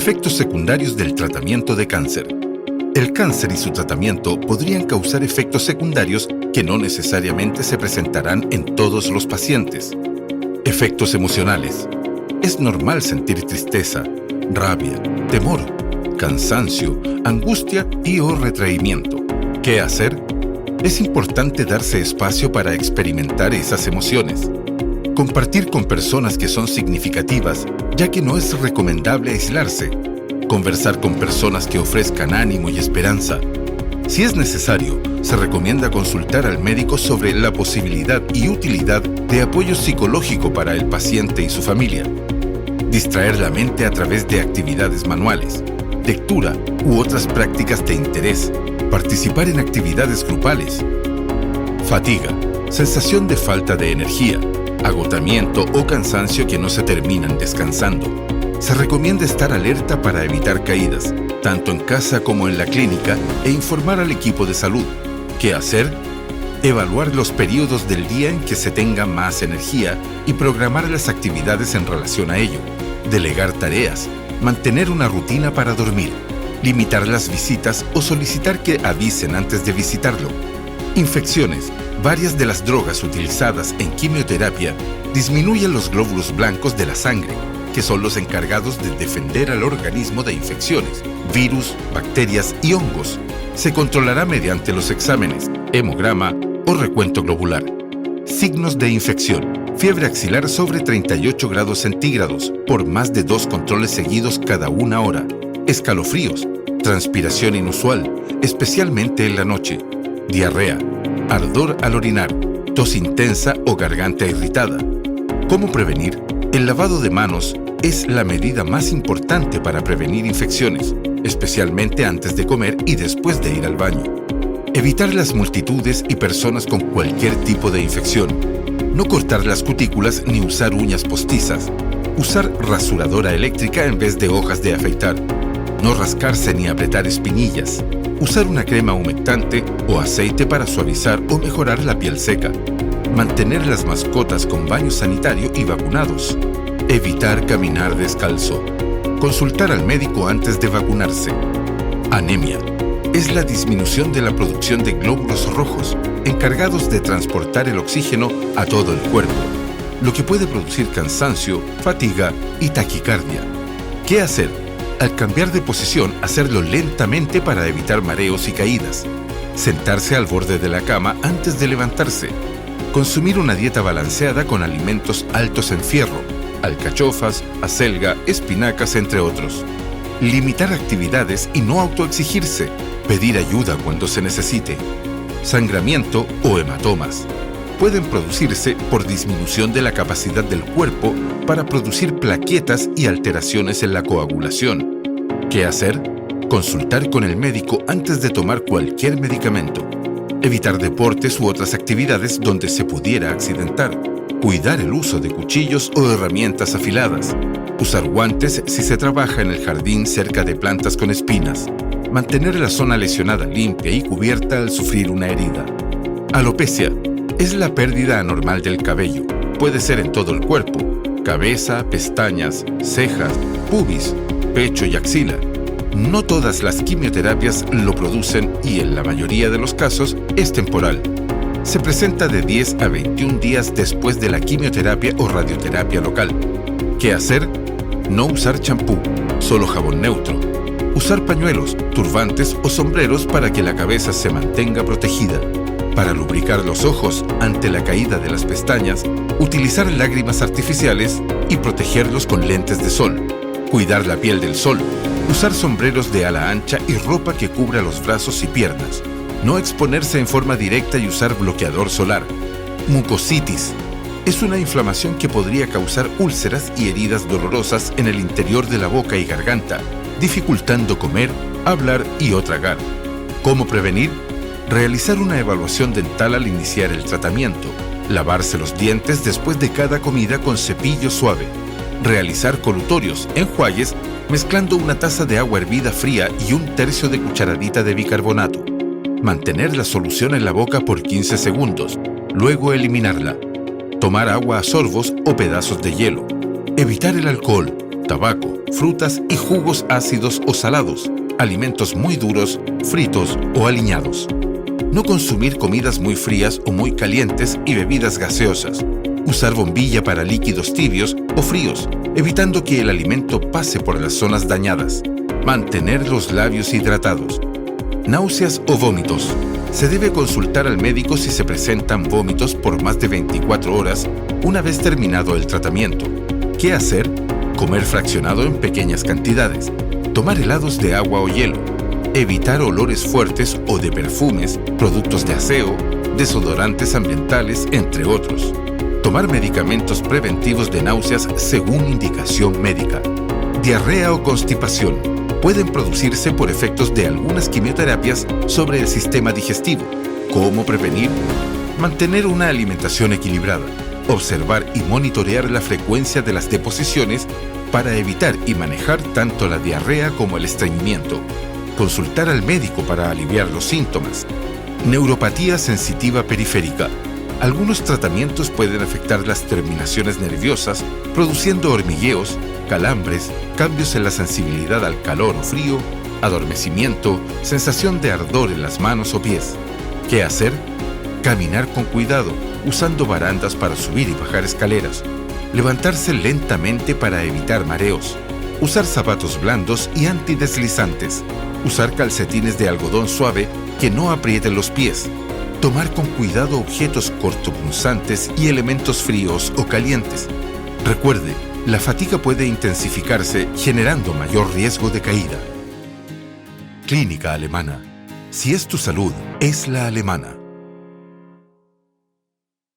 Efectos secundarios del tratamiento de cáncer. El cáncer y su tratamiento podrían causar efectos secundarios que no necesariamente se presentarán en todos los pacientes. Efectos emocionales. Es normal sentir tristeza, rabia, temor, cansancio, angustia o retraimiento. ¿Qué hacer? Es importante darse espacio para experimentar esas emociones. Compartir con personas que son significativas, ya que no es recomendable aislarse. Conversar con personas que ofrezcan ánimo y esperanza. Si es necesario, se recomienda consultar al médico sobre la posibilidad y utilidad de apoyo psicológico para el paciente y su familia. Distraer la mente a través de actividades manuales, lectura u otras prácticas de interés. Participar en actividades grupales. Fatiga, sensación de falta de energía, agotamiento o cansancio que no se terminan descansando. Se recomienda estar alerta para evitar caídas, tanto en casa como en la clínica, e informar al equipo de salud. ¿Qué hacer? Evaluar los periodos del día en que se tenga más energía y programar las actividades en relación a ello. Delegar tareas, mantener una rutina para dormir, limitar las visitas o solicitar que avisen antes de visitarlo. Infecciones. Varias de las drogas utilizadas en quimioterapia disminuyen los glóbulos blancos de la sangre, que son los encargados de defender al organismo de infecciones, virus, bacterias y hongos. Se controlará mediante los exámenes, hemograma o recuento globular. Signos de infección. Fiebre axilar sobre 38 grados centígrados por más de 2 controles seguidos cada 1 hora. Escalofríos, transpiración inusual, especialmente en la noche. Diarrea, ardor al orinar, tos intensa o garganta irritada. ¿Cómo prevenir? El lavado de manos es la medida más importante para prevenir infecciones, especialmente antes de comer y después de ir al baño. Evitar las multitudes y personas con cualquier tipo de infección. No cortar las cutículas ni usar uñas postizas. Usar rasuradora eléctrica en vez de hojas de afeitar. No rascarse ni apretar espinillas. Usar una crema humectante o aceite para suavizar o mejorar la piel seca. Mantener las mascotas con baño sanitario y vacunados. Evitar caminar descalzo. Consultar al médico antes de vacunarse. Anemia. Es la disminución de la producción de glóbulos rojos, encargados de transportar el oxígeno a todo el cuerpo, lo que puede producir cansancio, fatiga y taquicardia. ¿Qué hacer? Al cambiar de posición, hacerlo lentamente para evitar mareos y caídas. Sentarse al borde de la cama antes de levantarse. Consumir una dieta balanceada con alimentos altos en fierro, alcachofas, acelga, espinacas, entre otros. Limitar actividades y no autoexigirse. Pedir ayuda cuando se necesite. Sangramiento o hematomas. Pueden producirse por disminución de la capacidad del cuerpo para producir plaquetas y alteraciones en la coagulación. ¿Qué hacer? Consultar con el médico antes de tomar cualquier medicamento. Evitar deportes u otras actividades donde se pudiera accidentar. Cuidar el uso de cuchillos o herramientas afiladas. Usar guantes si se trabaja en el jardín cerca de plantas con espinas. Mantener la zona lesionada limpia y cubierta al sufrir una herida. Alopecia. Es la pérdida anormal del cabello. Puede ser en todo el cuerpo: cabeza, pestañas, cejas, pubis, pecho y axila. No todas las quimioterapias lo producen y en la mayoría de los casos es temporal. Se presenta de 10 a 21 días después de la quimioterapia o radioterapia local. ¿Qué hacer? No usar champú, solo jabón neutro. Usar pañuelos, turbantes o sombreros para que la cabeza se mantenga protegida. Para lubricar los ojos ante la caída de las pestañas, utilizar lágrimas artificiales y protegerlos con lentes de sol. Cuidar la piel del sol. Usar sombreros de ala ancha y ropa que cubra los brazos y piernas. No exponerse en forma directa y usar bloqueador solar. Mucositis. Es una inflamación que podría causar úlceras y heridas dolorosas en el interior de la boca y garganta, dificultando comer, hablar y o tragar. ¿Cómo prevenir? Realizar una evaluación dental al iniciar el tratamiento. Lavarse los dientes después de cada comida con cepillo suave. Realizar colutorios, enjuagues, mezclando una taza de agua hervida fría y 1/3 de cucharadita de bicarbonato. Mantener la solución en la boca por 15 segundos, luego eliminarla. Tomar agua a sorbos o pedazos de hielo. Evitar el alcohol. tabaco, frutas y jugos ácidos o salados, alimentos muy duros, fritos o aliñados. No consumir comidas muy frías o muy calientes y bebidas gaseosas. Usar bombilla para líquidos tibios o fríos, evitando que el alimento pase por las zonas dañadas. Mantener los labios hidratados. Náuseas o vómitos. Se debe consultar al médico si se presentan vómitos por más de 24 horas una vez terminado el tratamiento. ¿Qué hacer? Comer fraccionado en pequeñas cantidades. Tomar helados de agua o hielo. Evitar olores fuertes o de perfumes, productos de aseo, desodorantes ambientales, entre otros. Tomar medicamentos preventivos de náuseas según indicación médica. Diarrea o constipación. Pueden producirse por efectos de algunas quimioterapias sobre el sistema digestivo. ¿Cómo prevenir? Mantener una alimentación equilibrada. Observar y monitorear la frecuencia de las deposiciones para evitar y manejar tanto la diarrea como el estreñimiento. Consultar al médico para aliviar los síntomas. Neuropatía sensitiva periférica. Algunos tratamientos pueden afectar las terminaciones nerviosas, produciendo hormigueos, calambres, cambios en la sensibilidad al calor o frío, adormecimiento, sensación de ardor en las manos o pies. ¿Qué hacer? Caminar con cuidado, usando barandas para subir y bajar escaleras. Levantarse lentamente para evitar mareos. Usar zapatos blandos y antideslizantes. Usar calcetines de algodón suave que no aprieten los pies. Tomar con cuidado objetos cortopunzantes y elementos fríos o calientes. Recuerde, la fatiga puede intensificarse generando mayor riesgo de caída. Clínica Alemana. Si es tu salud, es la alemana.